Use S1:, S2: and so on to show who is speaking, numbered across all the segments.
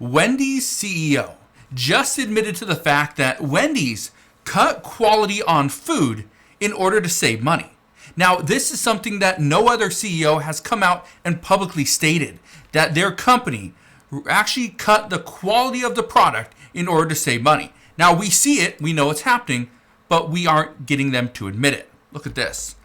S1: Wendy's CEO just admitted to the fact that Wendy's cut quality on food in order to save money. Now, this is something that no other CEO has come out and publicly stated, that their company actually cut the quality of the product in order to save money. Now, we see it, we know it's happening, but we aren't getting them to admit it. Look at this.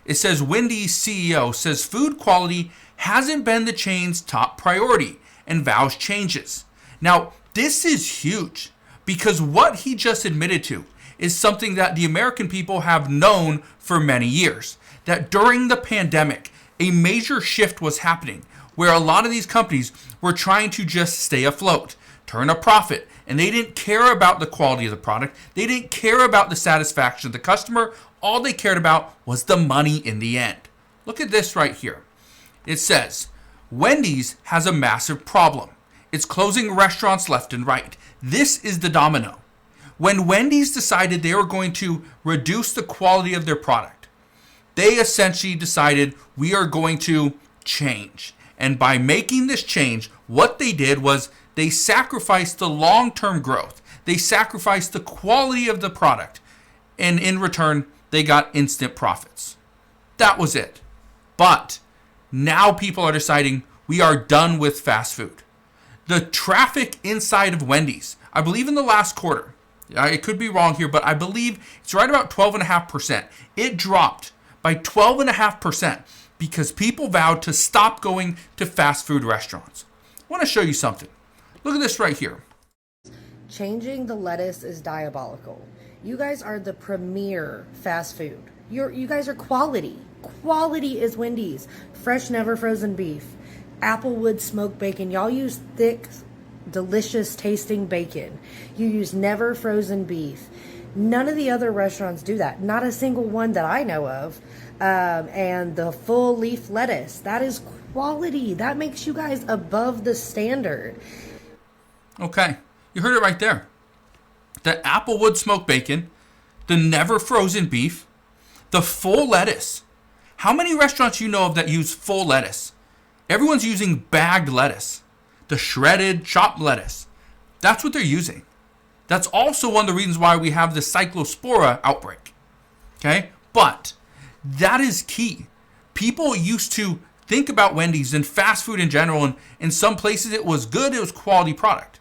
S1: It says Wendy's CEO says food quality hasn't been the chain's top priority and vows changes. Now, this is huge because what he just admitted to is something that the American people have known for many years. That during the pandemic, a major shift was happening where a lot of these companies were trying to just stay afloat, turn a profit, and they didn't care about the quality of the product. They didn't care about the satisfaction of the customer. All they cared about was the money in the end. Look at this right here. It says, Wendy's has a massive problem. It's closing restaurants left and right. This is the domino. When Wendy's decided they were going to reduce the quality of their product, they essentially decided we are going to change. And by making this change, what they did was they sacrificed the long-term growth. They sacrificed the quality of the product. And in return, they got instant profits. That was it. But now people are deciding we are done with fast food. The traffic inside of Wendy's, I believe in the last quarter, I could be wrong here, but I believe it's right about 12.5%. It dropped by 12.5% because people vowed to stop going to fast food restaurants. I want to show you something. Look at this right here.
S2: Changing the lettuce is diabolical. You guys are the premier fast food. You guys are quality. Quality is Wendy's. Fresh, never frozen beef. Applewood smoked bacon. Y'all use thick, delicious tasting bacon. You use never frozen beef. None of the other restaurants do that. Not a single one that I know of. And the full leaf lettuce. That is quality. That makes you guys above the standard.
S1: Okay. You heard it right there. The Applewood smoked bacon, the never frozen beef, the full lettuce. How many restaurants you know of that use full lettuce? Everyone's using bagged lettuce, the shredded chopped lettuce. That's what they're using. That's also one of the reasons why we have the cyclospora outbreak. Okay? But that is key. People used to think about Wendy's and fast food in general, and in some places it was good, it was quality product.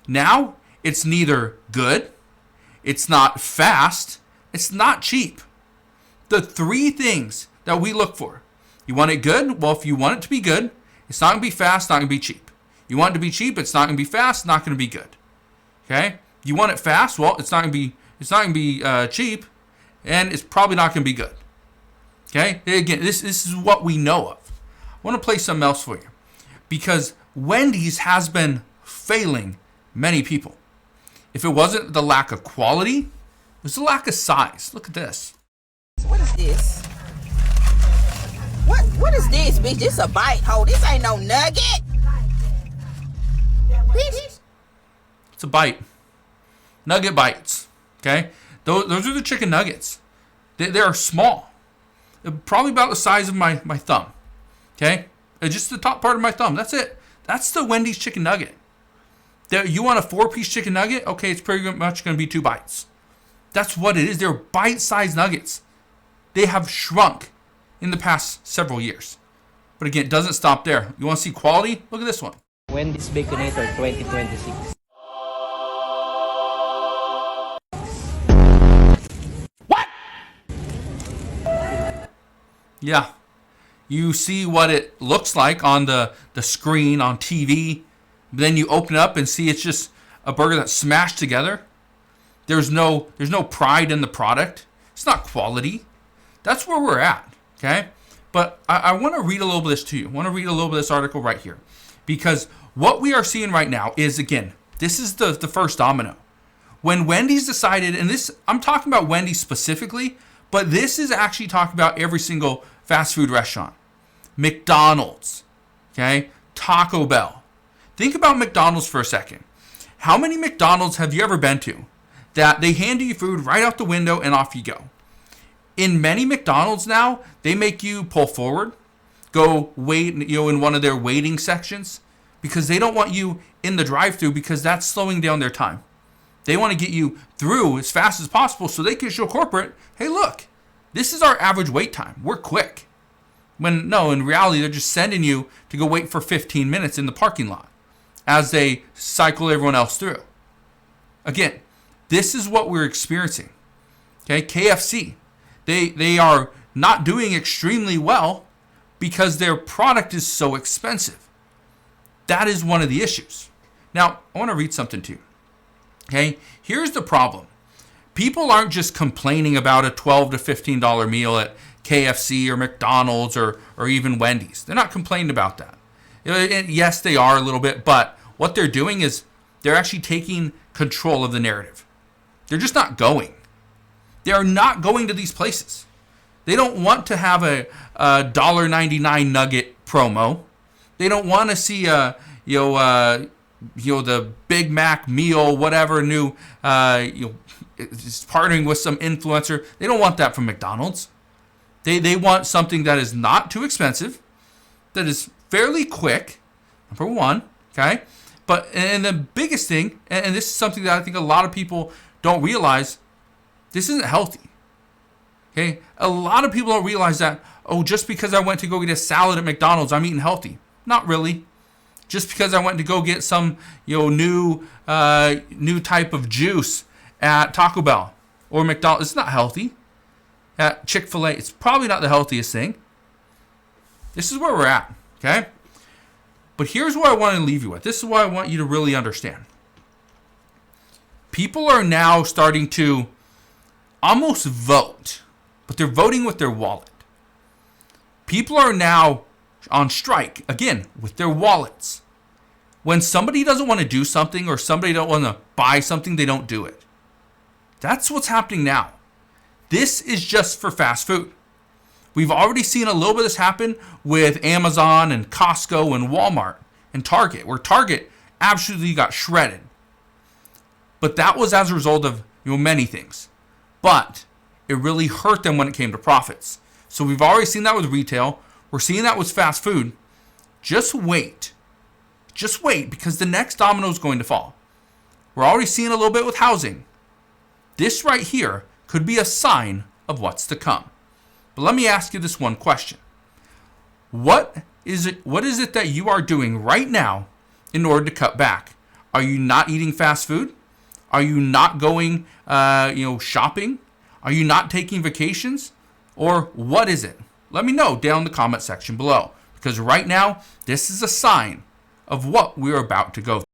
S1: Now, it's neither good, it's not fast, it's not cheap. The three things that we look for. You want it good? Well, if you want it to be good, it's not going to be fast, not going to be cheap. You want it to be cheap, it's not going to be fast, not going to be good. Okay? You want it fast? Well, it's not going to be cheap, and it's probably not going to be good. Okay? Again, this is what we know of. I want to play something else for you, because Wendy's has been failing many people. If it wasn't the lack of quality, it was the lack of size. Look at this.
S3: What is this? What is this, bitch? This a bite. Oh, this ain't no nugget. Bitch.
S1: It's a bite. Nugget bites. Okay? Those are the chicken nuggets. They are small. They're probably about the size of my thumb. Okay? Just the top part of my thumb. That's it. That's the Wendy's chicken nugget. You want a 4-piece chicken nugget? Okay, it's pretty much going to be 2 bites. That's what it is. They're bite-sized nuggets. They have shrunk in the past several years. But again, it doesn't stop there. You want to see quality? Look at this one.
S4: Wendy's Baconator 2026.
S1: What? Yeah. You see what it looks like on the screen on TV. Then you open it up and see it's just a burger that's smashed together. There's no pride in the product. It's not quality. That's where we're at, okay? But I want to read a little bit of this to you. I want to read a little bit of this article right here. Because what we are seeing right now is, again, this is the first domino. When Wendy's decided, and this, I'm talking about Wendy's specifically, but this is actually talking about every single fast food restaurant. McDonald's, okay? Taco Bell. Think about McDonald's for a second. How many McDonald's have you ever been to that they hand you food right out the window and off you go? In many McDonald's now, they make you pull forward, go wait, in one of their waiting sections because they don't want you in the drive-thru because that's slowing down their time. They want to get you through as fast as possible so they can show corporate, hey, look, this is our average wait time. We're quick. When no, in reality, they're just sending you to go wait for 15 minutes in the parking lot as they cycle everyone else through. Again, this is what we're experiencing. Okay, KFC, they are not doing extremely well because their product is so expensive. That is one of the issues. Now, I want to read something to you. Okay, here's the problem. People aren't just complaining about a $12 to $15 meal at KFC or McDonald's or even Wendy's. They're not complaining about that. Yes, they are a little bit, but what they're doing is they're actually taking control of the narrative. They're just not going. They are not going to these places. They don't want to have a $1.99 nugget promo. They don't want to see the Big Mac meal, whatever new, is partnering with some influencer. They don't want that from McDonald's. They want something that is not too expensive, that is fairly quick, number one, okay? And the biggest thing, and this is something that I think a lot of people don't realize, this isn't healthy, okay? A lot of people don't realize that, just because I went to go get a salad at McDonald's, I'm eating healthy. Not really. Just because I went to go get some, new type of juice at Taco Bell or McDonald's, it's not healthy. At Chick-fil-A, it's probably not the healthiest thing. This is where we're at, okay? But here's what I want to leave you with. This is what I want you to really understand. People are now starting to almost vote, but they're voting with their wallet. People are now on strike, again, with their wallets. When somebody doesn't want to do something or somebody don't want to buy something, they don't do it. That's what's happening now. This is just for fast food. We've already seen a little bit of this happen with Amazon and Costco and Walmart and Target, where Target absolutely got shredded. But that was as a result of many things. But it really hurt them when it came to profits. So we've already seen that with retail. We're seeing that with fast food. Just wait. Just wait, because the next domino is going to fall. We're already seeing a little bit with housing. This right here could be a sign of what's to come. But let me ask you this one question. What is it that you are doing right now in order to cut back? Are you not eating fast food? Are you not going shopping? Are you not taking vacations? Or what is it? Let me know down in the comment section below. Because right now, this is a sign of what we're about to go through.